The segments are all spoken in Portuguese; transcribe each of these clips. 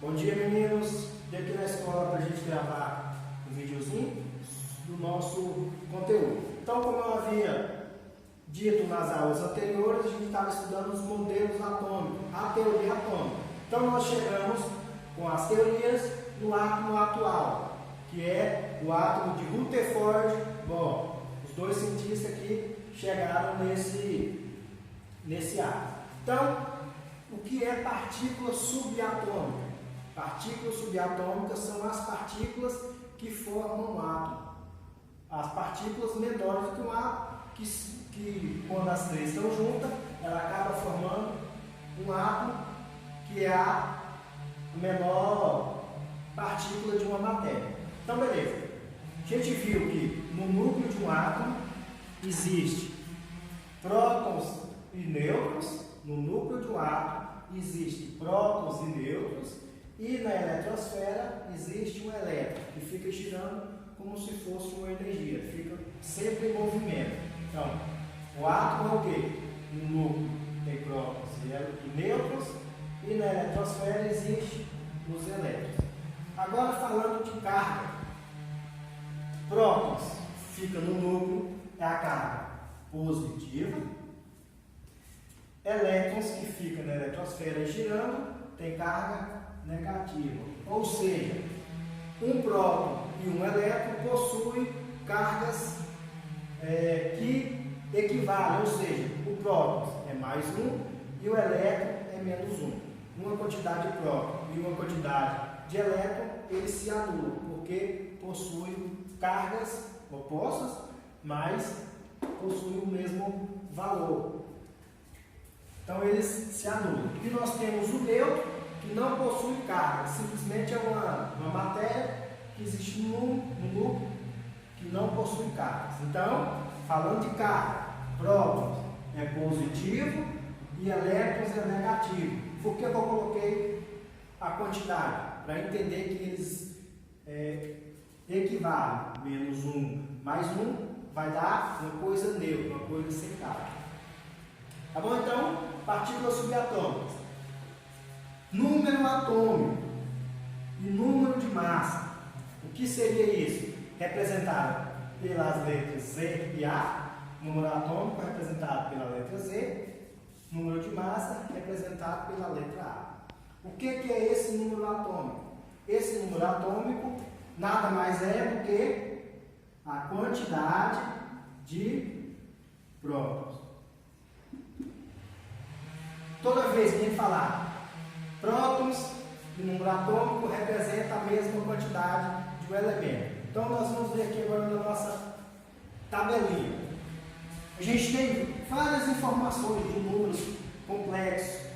Bom dia, meninos. Estou aqui na escola para a gente gravar um videozinho do nosso conteúdo. Então, como eu havia dito nas aulas anteriores, a gente estava estudando os modelos atômicos, a teoria atômica. Então, nós chegamos com as teorias no átomo atual, que é o átomo de Rutherford. Bom, os dois cientistas aqui chegaram nesse átomo. Então, o que é partícula subatômica? Partículas subatômicas são as partículas que formam um átomo. As partículas menores do que um átomo, que quando as três estão juntas, ela acaba formando um átomo, que é a menor partícula de uma matéria. Então, beleza. A gente viu que no núcleo de um átomo existe prótons e nêutrons. No núcleo de um átomo existem prótons e nêutrons. E na eletrosfera existe um elétron que fica girando como se fosse uma energia, fica sempre em movimento. Então, o átomo é o quê? No núcleo tem prótons e nêutrons, e na eletrosfera existe os elétrons. Agora, falando de carga, prótons fica no núcleo, é a carga positiva. Elétrons que ficam na eletrosfera girando tem carga negativa. Ou seja, um próton e um elétron possuem cargas que equivalem, ou seja, o próton é mais um e o elétron é menos um. Uma quantidade de próton e uma quantidade de elétron, eles se anulam, porque possuem cargas opostas, mas possuem o mesmo valor. Então eles se anulam. E nós temos o nêutron, que não possui carga, simplesmente é uma matéria que existe no núcleo que não possui cargas. Então, falando de carga, prótons é positivo e elétrons é negativo. Por que eu coloquei a quantidade? Para entender que eles equivalem. Menos um mais um vai dar uma coisa neutra, uma coisa sem carga. Tá bom? Então, partículas subatômicas. Número atômico e número de massa. O que seria isso? Representado pelas letras Z e A. Número atômico representado pela letra Z. Número de massa representado pela letra A. O que é esse número atômico? Esse número atômico nada mais é do que a quantidade de prótons. Toda vez que a gente falar prótons e número atômico representa a mesma quantidade de um elemento. Então nós vamos ver aqui agora na nossa tabelinha. A gente tem várias informações de números complexos.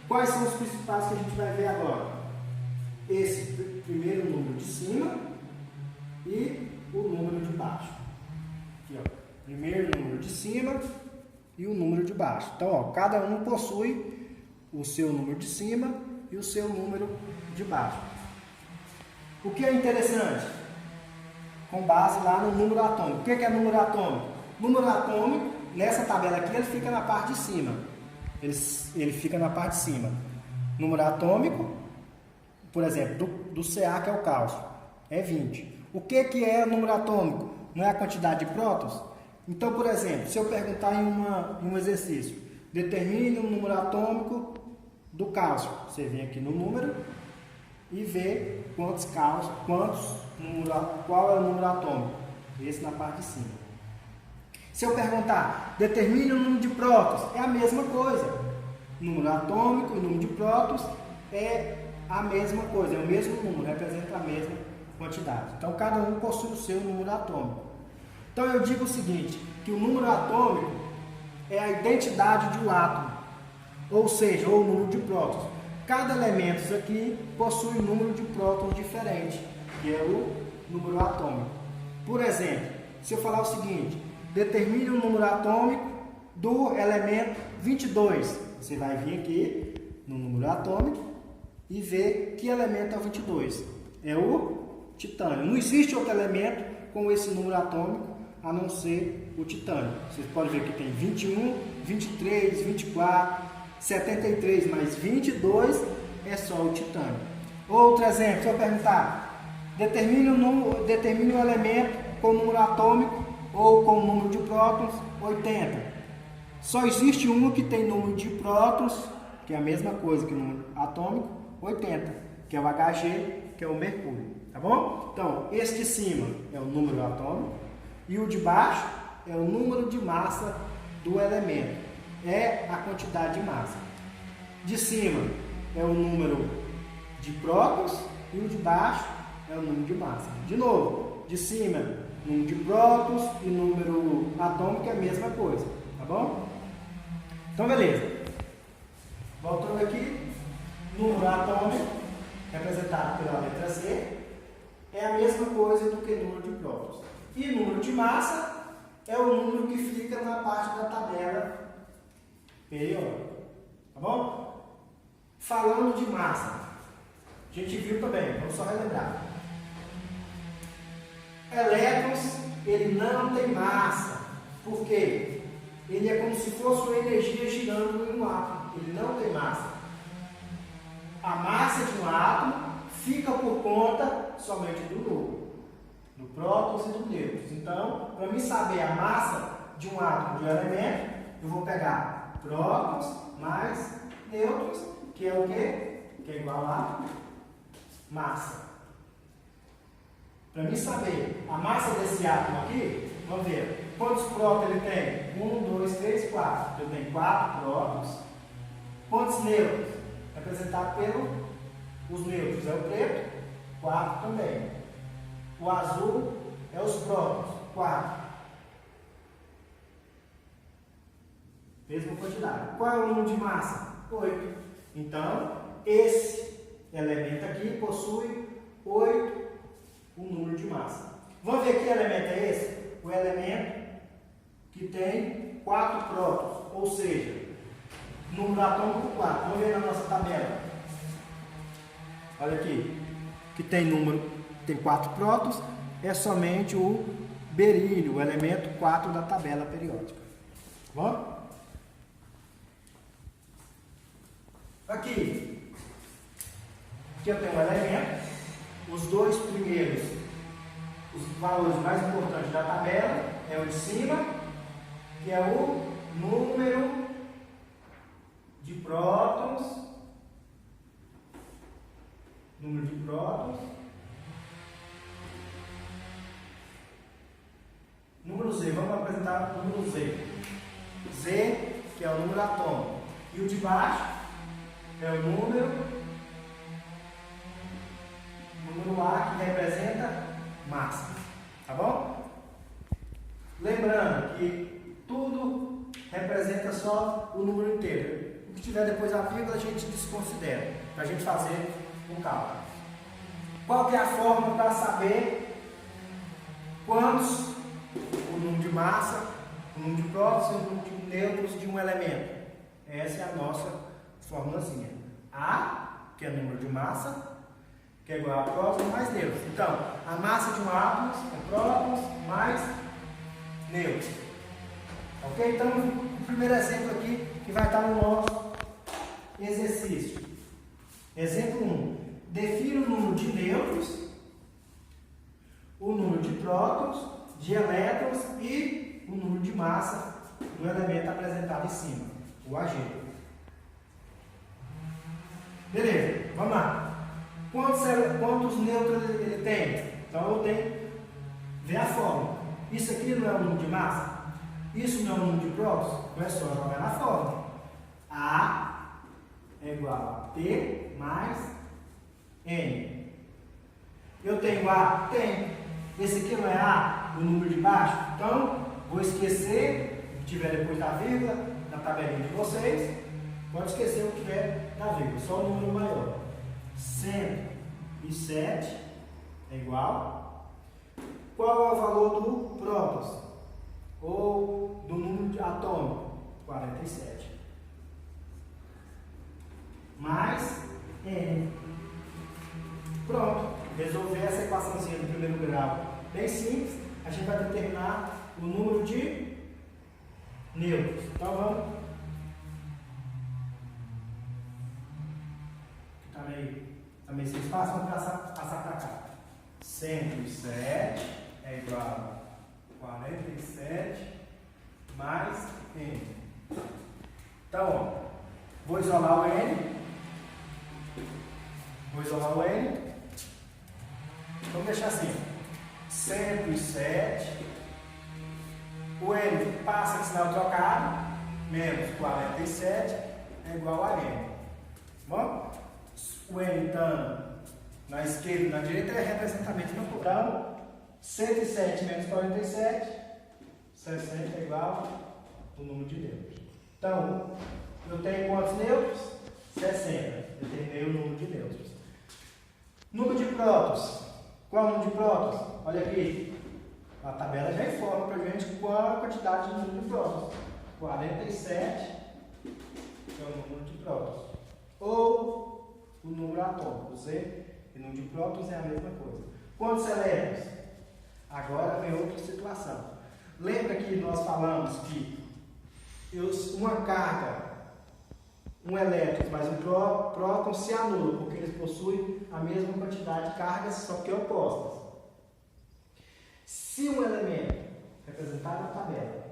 Quais são os principais que a gente vai ver agora? Esse primeiro número de cima e o número de baixo. Aqui, ó. Primeiro número de cima e o número de baixo. Então, ó, cada um possui o seu número de cima e o seu número de baixo. O que é interessante? Com base lá no número atômico. O que é número atômico? Número atômico, nessa tabela aqui, ele fica na parte de cima. Ele fica na parte de cima. Número atômico, por exemplo, do Ca, que é o cálcio, é 20. O que é número atômico? Não é a quantidade de prótons? Então, por exemplo, se eu perguntar em um exercício, determine o número atômico do cálcio. Você vem aqui no número e vê qual é o número atômico. Esse na parte de cima. Se eu perguntar, determine o número de prótons, é a mesma coisa. Número atômico e número de prótons é a mesma coisa, é o mesmo número, representa a mesma quantidade. Então, cada um possui o seu número atômico. Então, eu digo o seguinte, que o número atômico é a identidade de um átomo, ou seja, o número de prótons. Cada elemento aqui possui um número de prótons diferente, que é o número atômico. Por exemplo, se eu falar o seguinte, determine o número atômico do elemento 22. Você vai vir aqui no número atômico e ver que elemento é o 22. É o titânio. Não existe outro elemento com esse número atômico a não ser o titânio. Vocês podem ver que tem 21, 23, 24, 73 mais 22 é só o titânio. Outro exemplo, se eu perguntar, determine o elemento com número atômico ou com número de prótons 80. Só existe um que tem número de prótons, que é a mesma coisa que o número atômico, 80, que é o Hg, que é o mercúrio. Tá bom? Então, esse de cima é o número atômico e o de baixo é o número de massa do elemento. É a quantidade de massa. De cima é o número de prótons e o de baixo é o número de massa. De novo, de cima, número de prótons e número atômico é a mesma coisa. Tá bom? Então, beleza. Voltando aqui, número atômico, representado pela letra C, é a mesma coisa do que número de prótons. E número de massa é o número que fica na parte da tabela periódica. Tá bom? Falando de massa, a gente viu também, vamos só relembrar. Elétrons, ele não tem massa. Por quê? Ele é como se fosse uma energia girando em um átomo. Ele não tem massa. A massa de um átomo fica por conta somente do núcleo, do prótons e do nêutrons. Então, para mim saber a massa de um átomo de um elemento, eu vou pegar prótons mais nêutrons, que é o quê? Que é igual a massa. Para mim saber a massa desse átomo aqui, vamos ver, quantos prótons ele tem? 1, 2, 3, 4. Eu tenho 4 prótons. Quantos nêutrons? Representado pelos nêutrons é o preto, 4 também. O azul é os prótons, 4. Mesma quantidade. Qual é o número de massa? 8. Então, esse elemento aqui possui 8 o número de massa. Vamos ver que elemento é esse? O elemento que tem 4 prótons, ou seja, número atômico 4. Vamos ver na nossa tabela. Olha aqui, que tem 4 prótons, é somente o berílio, o elemento 4 da tabela periódica. Tá bom? Aqui eu tenho um elemento, os dois primeiros, os valores mais importantes da tabela, é o de cima, que é o número de prótons, número Z, vamos apresentar o número Z. Z, que é o número atômico. E o de baixo é o número A, que representa massa. Tá bom? Lembrando que tudo representa só o número inteiro. O que tiver depois da vírgula a gente desconsidera, para a gente fazer um cálculo. Qual que é a fórmula para saber quantos o número de massa, o número de prótons e o número de nêutrons de um elemento? Essa é a nossa formulazinha. A, que é o número de massa, que é igual a prótons mais nêutrons. Então, a massa de um átomo é prótons mais nêutrons. Ok? Então, o primeiro exemplo aqui que vai estar no nosso exercício. Exemplo 1. Defina o número de nêutrons, o número de prótons, de elétrons e o número de massa do elemento apresentado em cima, o Ag. Beleza, vamos lá. Quantos nêutrons ele tem? Então eu tenho que ver a fórmula. Isso aqui não é o número de massa? Isso não é o número de prótons? Não é só jogar na fórmula. A é igual a P mais N. Eu tenho A? Tenho. Esse aqui não é A, o número de baixo? Então, vou esquecer o que tiver depois da vírgula, na tabelinha de vocês. Pode esquecer o que tiver na vírgula, só o número maior. 107 é igual. Qual é o valor do prótons? Ou do número atômico? 47. Mais N. Pronto. Resolver essa equaçãozinha do primeiro grau bem simples. A gente vai determinar o número de nêutrons. Então vamos. tá meio sem espaço, vamos passar para cá. 107 é igual a 47 mais N. Então, ó, vou isolar o N. Vamos deixar assim. 107. O N passa de sinal trocado. Menos 47 é igual a N. Bom? O N estando na esquerda e na direita é representamento no plural. 107 menos 47, 60 é igual ao número de nêutrons. Então, eu tenho quantos nêutrons? 60. Eu tenho meio número de nêutrons. Número de prótons. Qual é o número de prótons? Olha aqui. A tabela já informa para a gente qual a quantidade de número de prótons. 47 é o número de prótons. Ou o número atômico. Z e o número de prótons é a mesma coisa. Quantos elétrons? Agora vem outra situação. Lembra que nós falamos que uma carga, um elétron mais um próton se anula, porque eles possuem a mesma quantidade de cargas, só que opostas. Se um elemento representado na tabela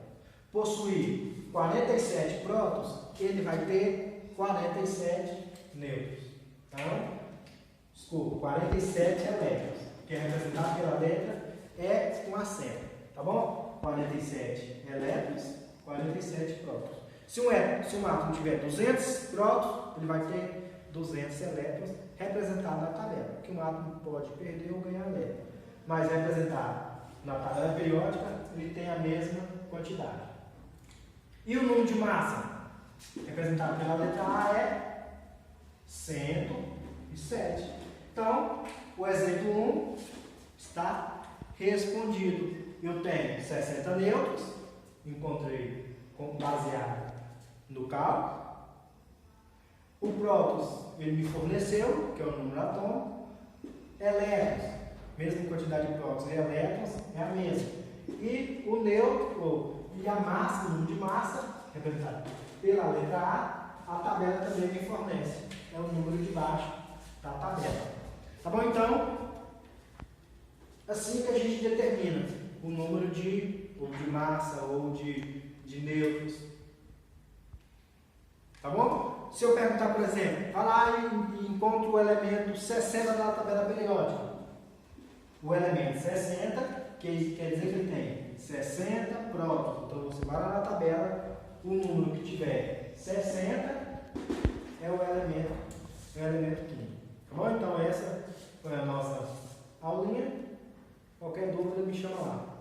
possuir 47 prótons, ele vai ter 47 nêutrons. Então, desculpa, 47 elétrons, que é representado pela letra E com acento, tá bom? 47 elétrons, 47 prótons. Se um átomo tiver 200 prótons, ele vai ter 200 elétrons representados na tabela, que um átomo pode perder ou ganhar elétron. Mas representado na tabela periódica, ele tem a mesma quantidade. E o número de massa, representado pela letra A, é 107. Então, o exemplo 1 está respondido. Eu tenho 60 nêutrons, encontrei baseado no cálculo. O prótons, ele me forneceu, que é o número atômico. Elétrons, mesma quantidade de prótons e elétrons é a mesma. E o nêutron, e a massa, o número de massa, representado pela letra A tabela também me fornece. É o número de baixo da tabela. Tá bom? Então, assim que a gente determina o número de massa ou de nêutrons. Tá bom? Se eu perguntar, por exemplo, vai lá e encontra o elemento 60 da tabela periódica. O elemento 60, que quer dizer que ele tem 60 prótons. Então você vai lá na tabela, o número que tiver 60 é o elemento químico. Tá bom? Então essa foi a nossa aulinha. Qualquer dúvida me chama lá.